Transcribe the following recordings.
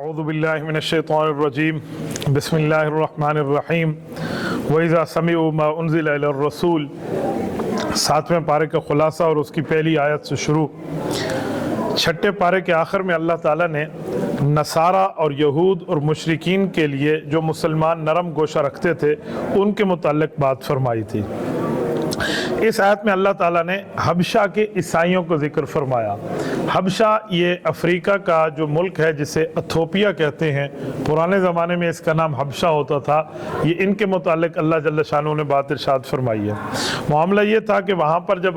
اعوذ باللہ من الشیطان الرجیم بسم اللہ الرحمن الرحیم وَإِذَا سَمِعُوا مَا أُنزِلَ إِلَى الرَّسُولِ 7ویں پارے کا خلاصہ اور اس کی پہلی آیت سے شروع۔ 6 پارے کے آخر میں اللہ تعالیٰ نے نصارہ اور یہود اور مشرکین کے لیے جو مسلمان نرم گوشہ رکھتے تھے ان کے متعلق بات فرمائی تھی۔ اس آیت میں اللہ تعالیٰ نے حبشہ کے عیسائیوں کو ذکر فرمایا۔ حبشہ یہ افریقہ کا جو ملک ہے جسے ایتھوپیا کہتے ہیں، پرانے زمانے میں اس کا نام حبشہ ہوتا تھا۔ یہ ان کے متعلق اللہ جل شانہ نے بات ارشاد فرمائی ہے۔ معاملہ یہ تھا کہ وہاں پر جب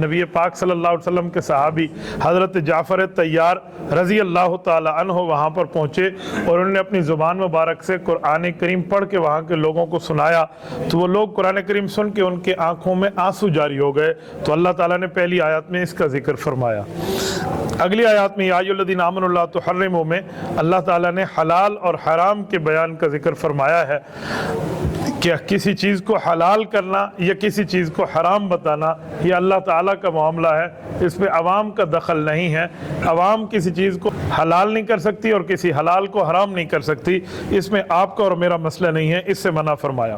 نبی پاک صلی اللہ علیہ وسلم کے صحابی حضرت جعفر طیار رضی اللہ تعالی عنہ وہاں پر پہنچے اور انہوں نے اپنی زبان مبارک سے قرآن کریم پڑھ کے وہاں کے لوگوں کو سنایا، تو وہ لوگ قرآن کریم سن کے ان کے آنکھوں میں آنسو جاری ہو گئے، تو اللہ تعالیٰ نے پہلی آیات میں اس کا ذکر فرمایا۔ اگلی آیات میں یا ایھا الذین آمنوا لا تحرموا میں اللہ تعالیٰ نے حلال اور حرام کے بیان کا ذکر فرمایا ہے کہ کسی چیز کو حلال کرنا یا کسی چیز کو حرام بتانا یہ اللہ تعالیٰ کا معاملہ ہے، اس میں عوام کا دخل نہیں ہے۔ عوام کسی چیز کو حلال نہیں کر سکتی اور کسی حلال کو حرام نہیں کر سکتی، اس میں آپ کا اور میرا مسئلہ نہیں ہے، اس سے منع فرمایا۔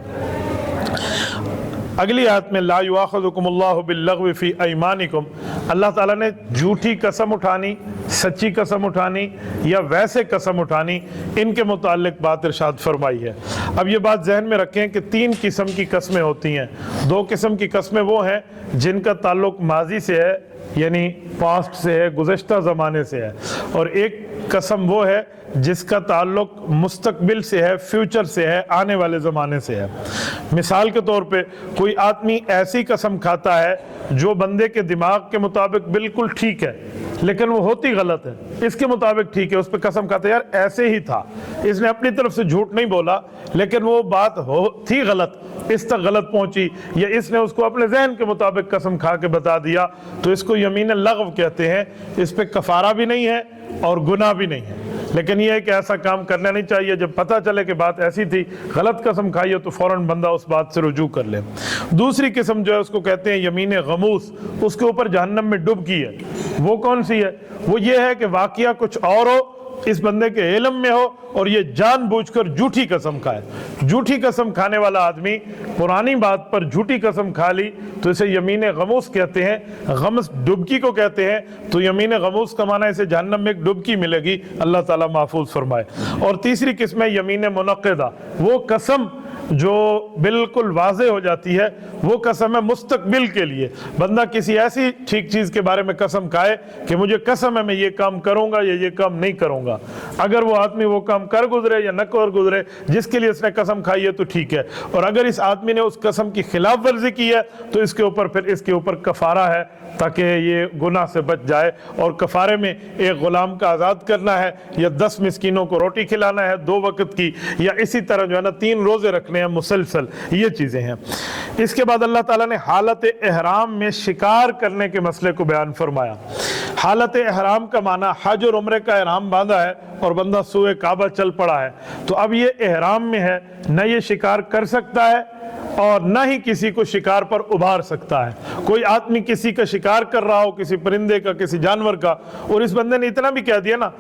اگلی آیت میں لا یؤاخذکم اللہ باللغو فی ایمانکم، اللہ تعالیٰ نے جھوٹی قسم اٹھانی، سچی قسم اٹھانی یا ویسے قسم اٹھانی، ان کے متعلق بات ارشاد فرمائی ہے۔ اب یہ بات ذہن میں رکھیں کہ 3 قسم کی قسمیں ہوتی ہیں۔ 2 قسم کی قسمیں وہ ہیں جن کا تعلق ماضی سے ہے، یعنی پاسٹ سے ہے، گزشتہ زمانے سے ہے، اور ایک قسم وہ ہے جس کا تعلق مستقبل سے ہے، فیوچر سے ہے، آنے والے زمانے سے ہے۔ مثال کے طور پہ کوئی آدمی ایسی قسم کھاتا ہے جو بندے کے دماغ کے مطابق بالکل ٹھیک ہے لیکن وہ ہوتی غلط ہے، اس کے مطابق ٹھیک ہے، اس پہ قسم کھاتا ہے یار ایسے ہی تھا، اس نے اپنی طرف سے جھوٹ نہیں بولا لیکن وہ بات تھی غلط، اس تک غلط پہنچی، یا اس نے اس کو اپنے ذہن کے مطابق قسم کھا کے بتا دیا، تو اس کو یمین لغو کہتے ہیں۔ اس پہ کفارہ بھی نہیں ہے اور گناہ بھی نہیں ہے، لیکن یہ ہے کہ ایسا کام کرنا نہیں چاہیے۔ جب پتہ چلے کہ بات ایسی تھی، غلط قسم کھائی ہے، تو فوراً بندہ اس بات سے رجوع کر لے۔ دوسری قسم جو ہے اس کو کہتے ہیں یمین غموس، اس کے اوپر جہنم میں ڈبکی ہے۔ وہ کون سی ہے؟ وہ یہ ہے کہ واقعہ کچھ اور ہو، اس بندے کے علم میں ہو، اور یہ جان بوجھ کر جھوٹی قسم کھائے۔ جھوٹی قسم کھانے والا آدمی پرانی بات پر جھوٹی قسم کھا لی تو اسے یمین غموس کہتے ہیں۔ غمس ڈبکی کو کہتے ہیں، تو یمین غموس کا معنی اسے جہنم میں ایک ڈبکی ملے گی، اللہ تعالیٰ محفوظ فرمائے۔ اور تیسری قسم ہے یمین منعقدہ، وہ قسم جو بالکل واضح ہو جاتی ہے، وہ قسم ہے مستقبل کے لیے۔ بندہ کسی ایسی ٹھیک چیز کے بارے میں قسم کھائے کہ مجھے قسم ہے میں یہ کام کروں گا یا یہ کام نہیں کروں گا، اگر وہ آدمی وہ کام کر گزرے یا نہ کر گزرے جس کے لیے اس نے قسم کھائی ہے تو ٹھیک ہے، اور اگر اس آدمی نے اس قسم کی خلاف ورزی کی ہے تو اس کے اوپر کفارہ ہے تاکہ یہ گناہ سے بچ جائے۔ اور کفارے میں ایک غلام کا آزاد کرنا ہے، یا 10 مسکینوں کو روٹی کھلانا ہے 2 وقت کی، یا اسی طرح جو ہے نا 3 روزے رکھنے ہیں مسلسل، یہ چیزیں ہیں۔ اس کے بعد اللہ تعالیٰ نے حالت احرام میں شکار کرنے کے مسئلے کو بیان فرمایا۔ حالت احرام کا معنی حج اور عمرے کا احرام باندھا ہے اور بندہ سوئے کعبہ چل پڑا ہے، تو اب یہ احرام میں ہے، نہ یہ شکار کر سکتا ہے اور نہ ہی کسی کو شکار پر ابھار سکتا ہے۔ کوئی آدمی کسی کا شکار کر رہا ہو، کسی پرندے کا، کسی جانور کا، اور اس بندے نے اتنا بھی کہہ دیا نا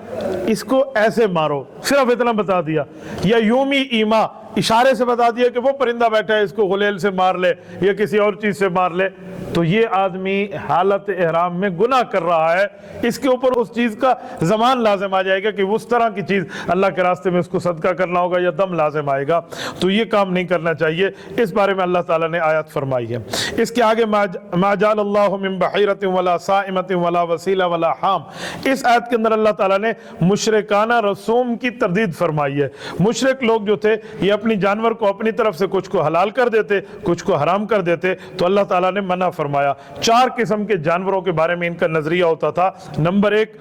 اس کو ایسے مارو، صرف اتنا بتا دیا، یا یومی ایما اشارے سے بتا دیا کہ وہ پرندہ بیٹھا ہے اس کو غلیل سے مار لے یا کسی اور چیز سے مار لے، تو یہ آدمی حالت احرام میں گناہ کر رہا ہے۔ اس کے اوپر اس چیز کا زمان لازم آ جائے گا کہ اس طرح کی چیز اللہ کے راستے میں اس کو صدقہ کرنا ہوگا یا دم لازم آئے گا، تو یہ کام نہیں کرنا چاہیے۔ اس بارے میں اللہ تعالیٰ نے آیت فرمائی ہے۔ اس کے آگے ما جعل اللہ من بحیرۃ ولا صائمۃ ولا وسیلہ ولا حام، اس آیت کے اندر اللہ تعالیٰ نے مشرکانہ رسوم کی تردید فرمائی ہے۔ مشرک لوگ جو تھے یہ اپنی جانور کو اپنی طرف سے کچھ کو حلال کر دیتے، کچھ کو حرام کر دیتے، تو اللہ تعالیٰ نے منع فرمایا۔ 4 قسم کے جانوروں کے بارے میں ان کا نظریہ ہوتا تھا۔ نمبر 1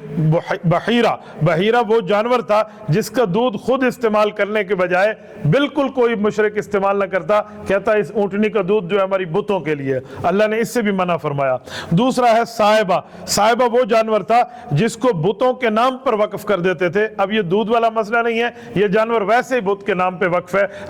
بحیرہ، بحیرہ وہ جانور تھا جس کا دودھ خود استعمال کرنے کے بجائے بالکل کوئی مشرک استعمال نہ کرتا، کہتا اس اونٹنی کا دودھ جو ہے ہماری بتوں کے لیے، اللہ نے اس سے بھی منع فرمایا۔ دوسرا ہے صائبہ، صائبہ وہ جانور تھا جس کو بتوں کے نام پر وقف کر دیتے تھے۔ اب یہ دودھ والا مسئلہ نہیں ہے، یہ جانور ویسے ہی بت کے نام پہ وقف ہے،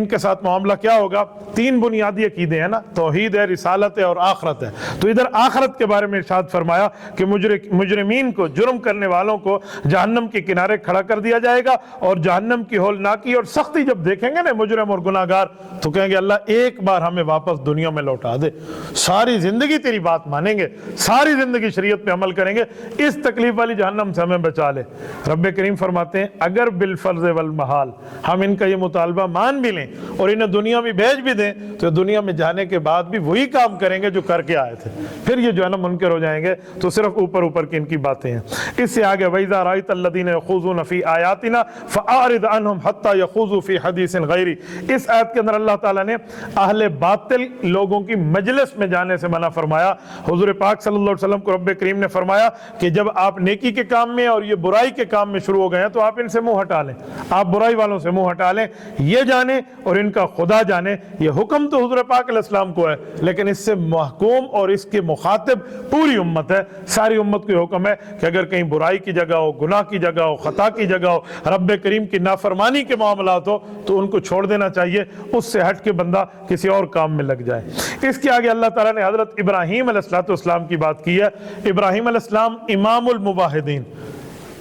ان کے ساتھ معاملہ کیا ہوگا؟ 3 بنیادی عقیدے ہیں نا، توحید ہے، رسالت ہے اور آخرت ہے۔ تو ادھر آخرت کے بارے میں ارشاد فرمایا کہ مجرمین کو، جرم کرنے والوں کو جہنم کے کنارے کھڑا کر دیا جائے گا، اور جہنم کی ہولناکی اور سختی جب دیکھیں گے نا مجرم اور گناہگار، تو کہیں گے اللہ ایک بار ہمیں واپس دنیا میں لوٹا دے، ساری زندگی تیری بات مانیں گے، ساری زندگی شریعت پہ عمل کریں گے، اس تکلیف والی جہنم سے ہمیں بچا لے۔ رب کریم فرماتے ہیں اگر بالفرض والمحال ہم ان کا یہ مطالبہ مان بھی لیں اور انہیں دنیا میں بھیج بھی دیں، تو دنیا میں جانے کے بعد بھی وہی کام کریں گے جو کر کے آئے تھے، پھر یہ جو ہے نا منکر ہو جائیں گے۔ تو صرف اوپر اوپر کی ان کی باتیں ہیں۔ اس سے آگے وَإِذَا رَأَيْتَ الَّذِينَ يَخُوضُونَ فِي آيَاتِنَا فَأَعْرِضْ عَنْهُمْ حَتَّى يَخُوضُوا فِي حَدِيثٍ غَيْرِهِ۔ اس آیت کے اندر اللہ تعالیٰ نے اہل باطل لوگوں کی مجلس میں جانے سے منع فرمایا۔ حضور پاک صلی اللہ علیہ وسلم کو رب کریم نے فرمایا کہ جب آپ نیکی کے کام میں اور یہ برائی کے کام میں شروع ہو گئے ہیں تو آپ ان سے منہ ہٹا لیں، آپ برائی والوں سے منہ ہٹا لیں، یہ جانیں اور ان کا خدا جانے۔ یہ حکم تو حضور پاک علیہ السلام کو ہے، لیکن اس سے محکوم اور اس کے مخاطب پوری امت ہے، ساری امت کو یہ حکم ہے کہ اگر کہیں برائی کی جگہ ہو، گناہ کی جگہ ہو، خطا کی جگہ ہو، رب کریم کی نافرمانی کے معاملات ہو، تو ان کو چھوڑ دینا چاہیے، اس سے ہٹ کے بندہ کسی اور کام میں لگ جائے۔ اس کے آگے اللہ تعالیٰ نے حضرت ابراہیم علیہ السلام کی بات کی ہے۔ ابراہیم علیہ السلام امام الموحدین،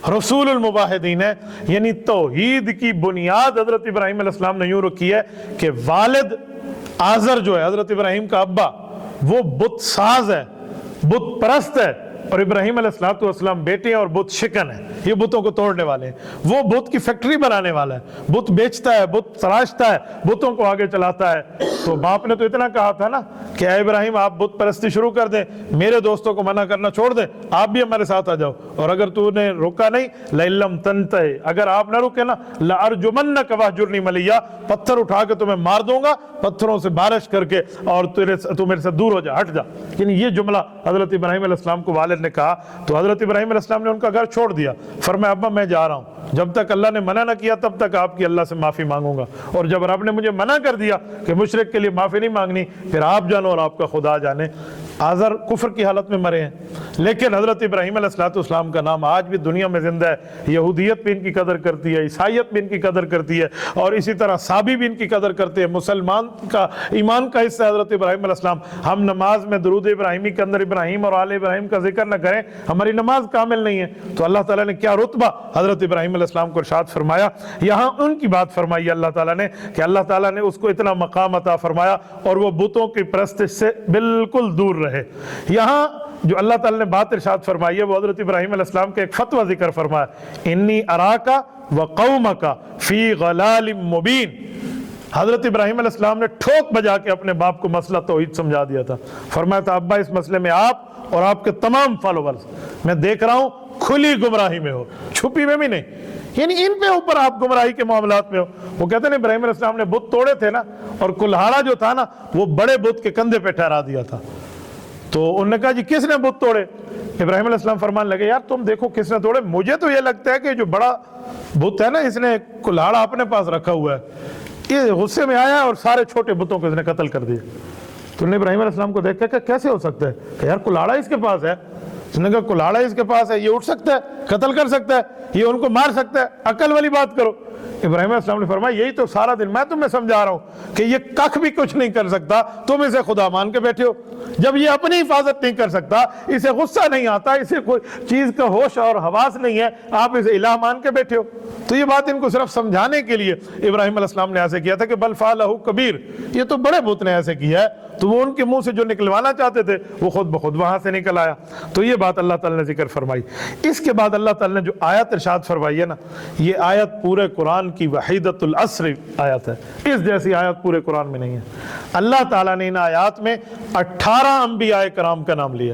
رسول الموحدین ہے، یعنی توحید کی بنیاد حضرت ابراہیم علیہ السلام نے یوں رکھی ہے کہ والد آزر جو ہے حضرت ابراہیم کا ابا، وہ بت ساز ہے، بت پرست ہے، اور ابراہیم علیہ السلام بیٹے ہیں اور بت شکن ہیں، یہ بتوں کو توڑنے والے ہیں۔ وہ بت کی فیکٹری بنانے والا ہے، بت بیچتا ہے، بت تراشتا ہے، بتوں کو آگے چلاتا ہے۔ تو باپ نے تو اتنا کہا تھا نا کہ اے ابراہیم آپ بت پرستی شروع کر دیں، میرے دوستوں کو منع کرنا چھوڑ دیں، آپ بھی ہمارے ساتھ آ جاؤ، اور اگر تو نے روکا نہیں لَإِن لَّمْ تَنْتَهِ، اگر آپ نہ رکے نا لَأَرْجُمَنَّكَ وَاهْجُرْنِي مَلِيًّا، پتھر اٹھا کے تمہیں مار دوں گا، پتھروں سے بارش کر کے، اور تو میرے سے دور ہو جا، ہٹ جا۔ یعنی یہ جملہ حضرت ابراہیم علیہ السلام کو والد نے کہا، تو حضرت ابراہیم علیہ السلام نے ان کا گھر چھوڑ دیا، فرمایا ابا میں جا رہا ہوں، جب تک اللہ نے منع نہ کیا تب تک آپ کی اللہ سے معافی مانگوں گا، اور جب رب نے مجھے منع کر دیا کہ مشرک کے لیے معافی نہیں مانگنی، پھر آپ جانو اور آپ کا خدا جانے۔ آزر کفر کی حالت میں مرے ہیں، لیکن حضرت ابراہیم علیہ السلام کا نام آج بھی دنیا میں زندہ ہے۔ یہودیت بھی ان کی قدر کرتی ہے، عیسائیت بھی ان کی قدر کرتی ہے، اور اسی طرح صابی بھی ان کی قدر کرتے ہیں۔ مسلمان کا ایمان کا حصہ حضرت ابراہیم علیہ السلام۔ ہم نماز میں درود ابراہیمی کے اندر ابراہیم اور آل ابراہیم کا ذکر نہ کریں، ہماری نماز کامل نہیں ہے۔ تو اللہ تعالیٰ نے کیا رتبہ حضرت ابراہیم علیہ السلام کو ارشاد فرمایا، یہاں ان کی بات فرمائی اللہ تعالیٰ نے کہ اللہ تعالیٰ نے اس کو اتنا مقام عطا فرمایا اور وہ بتوں کی پرستش سے بالکل دور رہے۔ یہاں جو اللہ تعالیٰ نے بات ارشاد فرمائی ہے وہ حضرت ابراہیم علیہ السلام کے ایک فتویٰ ذکر فرمایا، انی اراکا وقومکا فی غلال مبین۔ حضرت ابراہیم علیہ السلام نے ٹھوک بجا کے اپنے باپ کو مسئلہ توحید سمجھا دیا تھا۔ فرمایا تھا ابا اس مسئلے میں آپ اور آپ کے تمام فالوورز، میں دیکھ رہا ہوں کھلی گمراہی میں ہو، چھپی میں بھی نہیں، یعنی ان پہ اوپر آپ گمراہی کے معاملات میں ہو۔ وہ کہتے ہیں ابراہیم علیہ السلام نے بت توڑے تھے نا، اور کلہاڑا جو تھا نا وہ بڑے بت کے کندھے پہ ٹھہرا دیا تھا۔ تو انہوں نے کہا جی کس نے بت توڑے؟ ابراہیم علیہ السلام فرمان لگے یار تم دیکھو کس نے توڑے، مجھے تو یہ لگتا ہے کہ جو بڑا بت ہے نا اس نے کلہاڑا اپنے پاس رکھا ہوا ہے، یہ غصے میں آیا اور سارے چھوٹے بتوں کو اس نے قتل کر دیا۔ تو انہوں نے ابراہیم علیہ السلام کو دیکھا کہ کیسے ہو سکتا ہے، کہ یار کلہاڑا اس کے پاس ہے۔ اس نے کہا کلہاڑا اس کے پاس ہے، یہ اٹھ سکتا ہے، قتل کر سکتا ہے، یہ ان کو مار سکتا ہے، عقل والی بات کرو۔ ابراہیم علیہ السلام نے فرمایا یہی تو سارا دن میں تمہیں سمجھا رہا ہوں کہ یہ کخ بھی کچھ نہیں کر سکتا، تم اسے خدا مان کے بیٹھے ہو۔ جب یہ اپنی حفاظت نہیں کر سکتا، اسے غصہ نہیں آتا، اسے کوئی چیز کا ہوش اور حواس نہیں ہے، آپ اسے الہ مان کے بیٹھے ہو۔ تو یہ بات ان کو صرف سمجھانے کے لیے ابراہیم علیہ السلام نے ایسے کیا تھا کہ بل فعلہ کبیر، یہ تو بڑے بت نے ایسے کیا ہے۔ تو وہ ان کے منہ سے جو نکلوانا چاہتے تھے وہ خود بخود وہاں سے نکل آیا۔ تو یہ بات اللہ تعالیٰ نے ذکر فرمائی۔ اس کے بعد اللہ تعالیٰ نے جو آیت ارشاد فرمائی ہے نا، یہ آیت پورے قرآن کی وحیدۃ العصر آیت ہے، اس جیسی آیت پورے قرآن میں نہیں ہے۔ اللہ تعالیٰ نے ان آیات میں 18 انبیاء کرام کا نام لیا۔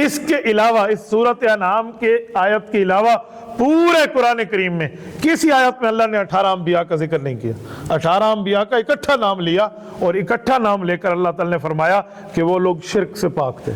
اس کے علاوہ اس سورۃ انعام کے آیت کے علاوہ پورے قرآن کریم میں کسی آیت میں اللہ نے 18 انبیاء کا ذکر نہیں کیا۔ 18 انبیاء کا اکٹھا نام لیا، اور اکٹھا نام لے کر اللہ تعالیٰ نے فرمایا کہ وہ لوگ شرک سے پاک تھے،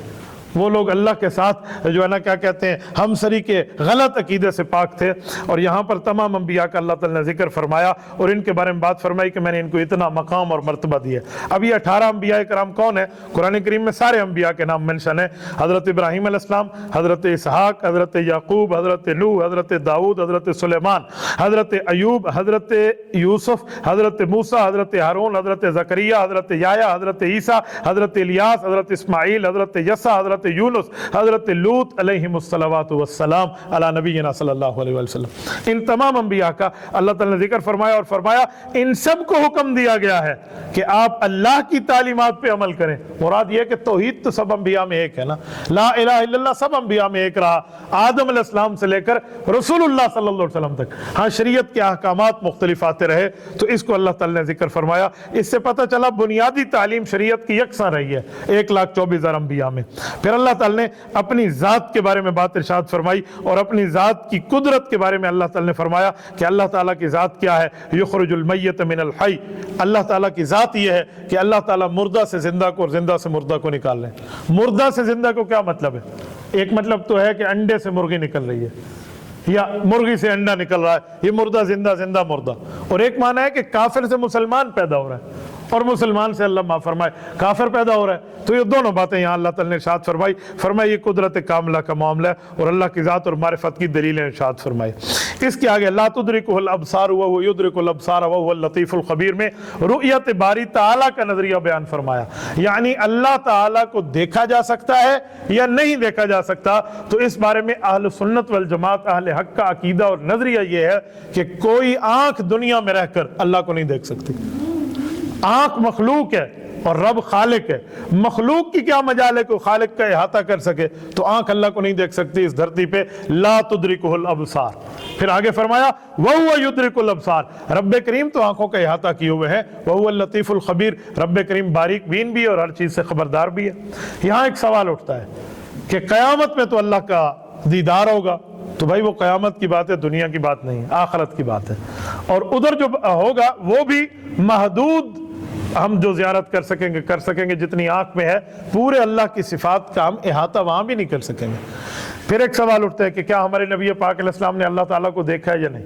وہ لوگ اللہ کے ساتھ جو ہے نا کیا کہتے ہیں ہم سری کے غلط عقیدے سے پاک تھے. اور یہاں پر تمام انبیاء کا اللہ تعالیٰ نے ذکر فرمایا اور ان کے بارے میں بات فرمائی کہ میں نے ان کو اتنا مقام اور مرتبہ دیا. اب یہ 18 انبیاء کرام کون ہیں؟ قرآن کریم میں سارے انبیاء کے نام منشن ہیں. حضرت ابراہیم علیہ السلام، حضرت اسحاق، حضرت یعقوب، حضرت نوح، حضرت داؤد، حضرت سلیمان، حضرت ایوب، حضرت یوسف، حضرت موسیٰ، حضرت ہارون، حضرت زکریا، حضرت یحییٰ، حضرت عیسیٰ، حضرت الیاس، حضرت اسماعیل، حضرت یسع، حضرت یونس، حضرت لوط علیہم الصلوات والسلام علی نبینا صلی اللہ علیہ وسلم. ان تمام انبیاء کا اللہ تعالیٰ نے ذکر فرمایا اور فرمایا ان سب کو حکم دیا گیا ہے کہ آپ اللہ کی تعلیمات پہ عمل کریں. مراد یہ کہ توحید تو سب انبیاء میں ایک ہے نا، لا الہ الا اللہ سب انبیاء میں ایک رہا، آدم علیہ السلام سے لے کر رسول اللہ صلی اللہ علیہ وسلم تک. ہاں شریعت کے احکامات مختلف آتے رہے تو اس کو اللہ تعالیٰ نے ذکر فرمایا. اس سے پتہ چلا بنیادی تعلیم شریعت کی یکساں رہی ہے 1,24,000 انبیاء میں. پھر اللہ تعالیٰ نے اپنی ذات کے بارے میں بات ارشاد فرمائی اور اپنی ذات کی قدرت کے بارے میں اللہ تعالیٰ نے فرمایا کہ اللہ تعالیٰ کی ذات کیا ہے؟ یخرج المیت من الحی. اللہ تعالیٰ کی ذات یہ ہے کہ اللہ تعالیٰ مردہ سے زندہ کو اور زندہ سے مردہ کو نکال لیں. مردہ سے زندہ کو کیا مطلب ہے؟ ایک مطلب تو ہے کہ انڈے سے مرغی نکل رہی ہے یا مرغی سے انڈا نکل رہا ہے، یہ مردہ زندہ، زندہ مردہ. اور ایک معنی ہے کہ کافر سے مسلمان پیدا ہو رہا ہے اور مسلمان سے اللہ معاف فرمائے کافر پیدا ہو رہا ہے. تو یہ دونوں باتیں یہاں اللہ تعالیٰ نے ارشاد فرمائی یہ قدرت کاملہ کا معاملہ ہے اور اللہ کی ذات اور معرفت کی دلیلیں ارشاد فرمائی. اس کے آگے لا تدرکہ الابصار وہو یدرک الابصار وہو اللطیف الخبیر میں رؤیت باری تعالیٰ کا نظریہ بیان فرمایا. یعنی اللہ تعالیٰ کو دیکھا جا سکتا ہے یا نہیں دیکھا جا سکتا. تو اس بارے میں اہل سنت والجماعت اہل حق کا عقیدہ اور نظریہ یہ ہے کہ کوئی آنکھ دنیا میں رہ کر اللہ کو نہیں دیکھ سکتی. آنکھ مخلوق ہے اور رب خالق ہے. مخلوق کی کیا مجال ہے کہ خالق کا احاطہ کر سکے؟ تو آنکھ اللہ کو نہیں دیکھ سکتی اس دھرتی پہ. لا تدرکہ الابصار. پھر آگے فرمایا وہو یدرک الابصار. رب کریم تو آنکھوں کا احاطہ کیے ہوئے ہیں. وہو اللطیف الخبیر. رب کریم باریک بین بھی اور ہر چیز سے خبردار بھی ہے. یہاں ایک سوال اٹھتا ہے کہ قیامت میں تو اللہ کا دیدار ہوگا. تو بھائی وہ قیامت کی بات ہے، دنیا کی بات نہیں، آخرت کی بات ہے. اور ادھر جو ہوگا وہ بھی محدود، ہم جو زیارت کر سکیں گے جتنی آنکھ میں ہے. پورے اللہ کی صفات کا ہم احاطہ وہاں بھی نہیں کر سکیں گے. پھر ایک سوال اٹھتا ہے کہ کیا ہمارے نبی پاک علیہ السلام نے اللہ تعالیٰ کو دیکھا ہے یا نہیں؟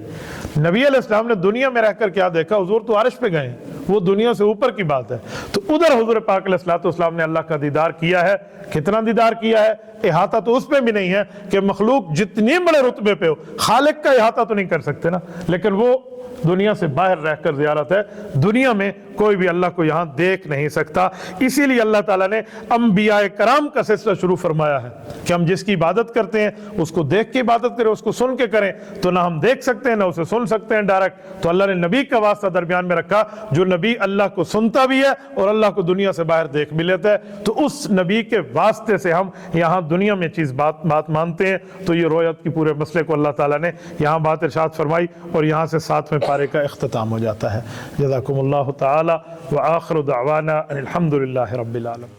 نبی علیہ السلام نے دنیا میں رہ کر کیا دیکھا؟ حضور تو عرش پہ گئے ہیں، وہ دنیا سے اوپر کی بات ہے. تو ادھر حضور پاک علیہ السلام نے اللہ کا دیدار کیا ہے. کتنا دیدار کیا ہے؟ احاطہ تو اس پہ بھی نہیں ہے کہ مخلوق جتنے بڑے رتبے پہ ہو خالق کا احاطہ تو نہیں کر سکتے نا. لیکن وہ دنیا سے باہر رہ کر زیارت ہے. دنیا میں کوئی بھی اللہ کو یہاں دیکھ نہیں سکتا. اسی لیے اللہ تعالیٰ نے انبیاء کرام کا سلسلہ شروع فرمایا ہے کہ ہم جس کی عبادت کرتے ہیں اس کو دیکھ کے عبادت کریں، اس کو سن کے کریں. تو نہ ہم دیکھ سکتے ہیں نہ اسے سن سکتے ہیں ڈائریکٹ. تو اللہ نے نبی کا واسطہ درمیان میں رکھا جو نبی اللہ کو سنتا بھی ہے اور اللہ کو دنیا سے باہر دیکھ بھی لیتا ہے. تو اس نبی کے واسطے سے ہم یہاں دنیا میں چیز بات مانتے ہیں. تو یہ رؤیت کی پورے مسئلے کو اللہ تعالیٰ نے یہاں بات ارشاد فرمائی اور یہاں سے 7ویں پارے کا اختتام ہو جاتا ہے. جزاکم اللہ تعالی وآخر دعوانا ان الحمد للہ رب العالمین.